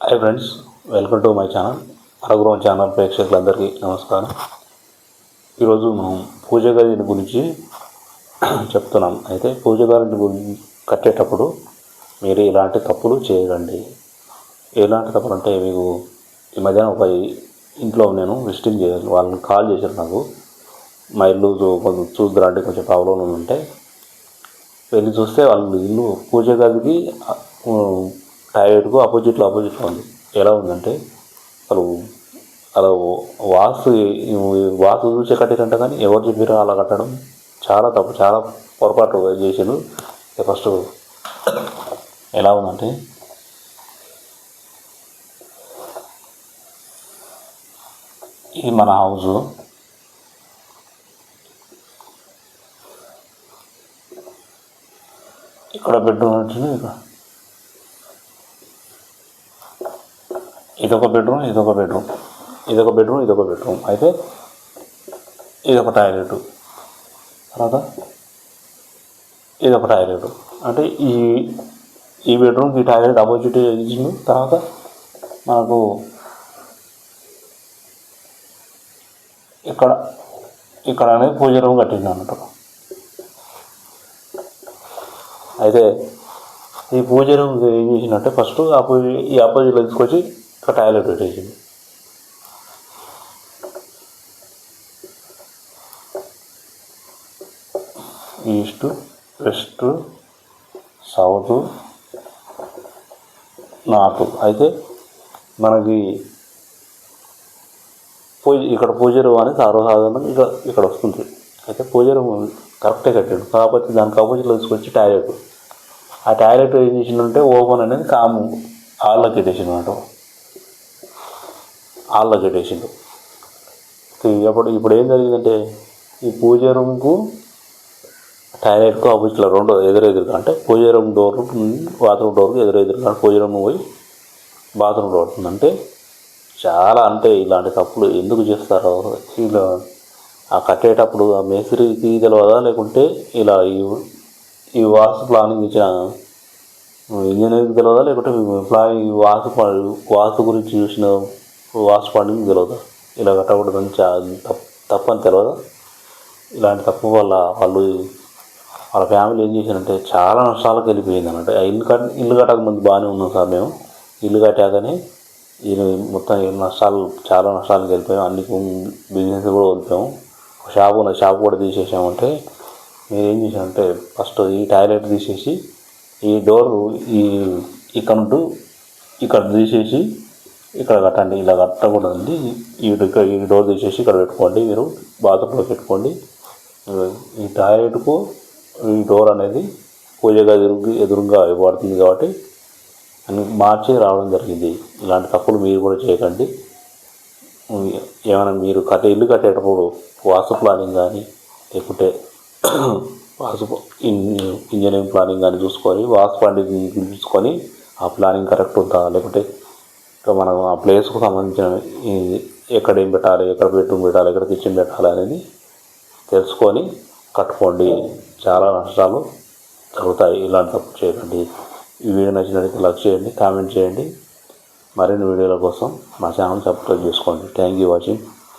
Hi friends, welcome to my channel. Raghuram channel ప్రేక్షకులందరికీ నమస్కారం. ఈరోజు మనం పూజ గది గురించి చెప్తున్నాం. అయితే పూజ గది గురించి కట్టేటప్పుడు మీరు ఇలాంటి తప్పులు చేయకండి. ఎలాంటి తప్పులు అంటే, మీకు ఈ మధ్యాహ్నం ఒక ఇంట్లో నేను విజిటింగ్ చేయాలి, వాళ్ళని కాల్ చేశారు నాకు. మా ఇల్లు కొంచెం చూద్దరంటే కొంచెం ప్రాబ్లం ఉంటే వెళ్ళి చూస్తే వాళ్ళు ఇల్లు పూజ గదికి టాయిలెట్కు ఆపోజిట్లో ఉంది. ఎలా ఉందంటే అలా వాస్తు చూసే కట్టిరంట, కానీ ఎవరు చెప్పారో అలా కట్టడం చాలా తప్పు, చాలా పొరపాటు చేసాను. ఫస్ట్ ఎలా ఉందంటే, ఇది మన హౌస్. ఇక్కడ బెడ్రూమ్ వచ్చింది, ఇదొక బెడ్రూమ్, అయితే ఇదొక టాయిలెట్, తర్వాత ఇదొక టాయిలెట్. అంటే ఈ బెడ్రూమ్కి ఈ టాయిలెట్ ఆపోజిట్ ఇచ్చింది. తర్వాత మనకు ఇక్కడ అనేది పూజ రూమ్ కట్టింది అన్నట్టు. అయితే ఈ పూజ రూమ్ ఏం చేసిందంటే, ఫస్ట్ ఈ ఆపోజిట్లో తీసుకొచ్చి ఇక్కడ టాయిలెట్ పెట్టేసింది. East, west, south, north. అయితే మనకి ఇక్కడ పూజ రూమ్ అనేది సర్వసాధారణంగా ఇక్కడ వస్తుంది. అయితే పూజ రూమ్ కరెక్టే కట్టాడు, కాకపోతే దానికి ఆపోజిట్లో తీసుకొచ్చి టాయిలెట్. ఆ టాయిలెట్ ఏం చేసిందంటే, ఓపెన్ అనేది హాల్లోకి పెట్టేసిండు. ఇప్పుడు ఏం జరిగిందంటే, ఈ పూజ రూమ్కు టాయిలెట్కు ఆపోజిట్లో రెండు ఎదురుగా, అంటే పూజ రూమ్ డోర్ బాత్రూమ్ డోర్కి ఎదురుగా పూజ రూమ్ పోయి బాత్రూమ్ డోర్ అంటే చాలా, అంటే ఇలాంటి తప్పులు ఎందుకు చేస్తారో, ఇలా ఆ కట్టేటప్పుడు ఆ మేస్త్రికి తెలియదా, లేకుంటే ఇలా ఈ వాస్తు ప్లానింగ్ ఇచ్చిన ఇంజనీర్కి తెలియదా, లేకుంటే వాస్తు గురించి చూసిన వాస్తు ప్లానింగ్ తెలియదా, ఇలా కట్టకూడదని తప్పని తెలియదా. ఇలాంటి తప్పు వల్ల వాళ్ళ ఫ్యామిలీ ఏం చేశారంటే చాలా నష్టాలకు వెళ్ళిపోయింది అన్నట్టు. ఇల్లు కట్టక ముందు బాగానే ఉన్నాం సార్, మేము ఇల్లు కట్టాకనే మొత్తం చాలా నష్టాలకు వెళ్ళిపోయాం. అన్ని బిజినెస్ కూడా వదిలిపోయాము. షాపు కూడా తీసేసామంటే, మీరు ఏం చేశారంటే, ఫస్ట్ ఈ టాయిలెట్ తీసేసి ఈ డోరు ఇక్కడ తీసేసి ఇక్కడ కట్టండి. ఇలా కట్టకూడదండి. ఈ డోర్ తీసేసి ఇక్కడ పెట్టుకోండి, మీరు బాత్రూంలో పెట్టుకోండి. ఈ టాయిలెట్కు ఈ డోర్ అనేది పూజ గదికి ఎదురుగా ఇవ్వబడుతుంది కాబట్టి అని మార్చి రావడం జరిగింది. ఇలాంటి తప్పులు మీరు కూడా చేయకండి. ఏమైనా మీరు ఇల్లు కట్టేటప్పుడు వాస్తు ప్లానింగ్ కానీ, లేకుంటే ఇంజనీరింగ్ ప్లానింగ్ కానీ చూసుకొని, వాస్తు పండితుని చూసుకొని ఆ ప్లానింగ్ కరెక్ట్ ఉందా, లేకుంటే మనం ఆ ప్లేస్కు సంబంధించిన ఎక్కడ ఏం పెట్టాలి, ఎక్కడ బెడ్రూమ్ పెట్టాలి, ఎక్కడ కిచెన్ పెట్టాలి అనేది తెలుసుకొని కట్టుకోండి. చాలా నష్టాలు జరుగుతాయి. ఇలాంటి తప్పు చేయకండి. ఈ వీడియో నచ్చినట్లయితే లైక్ చేయండి, కామెంట్ చేయండి. మరిన్ని వీడియోల కోసం మా ఛానల్ సబ్స్క్రైబ్ చేసుకోండి. Thank you watching.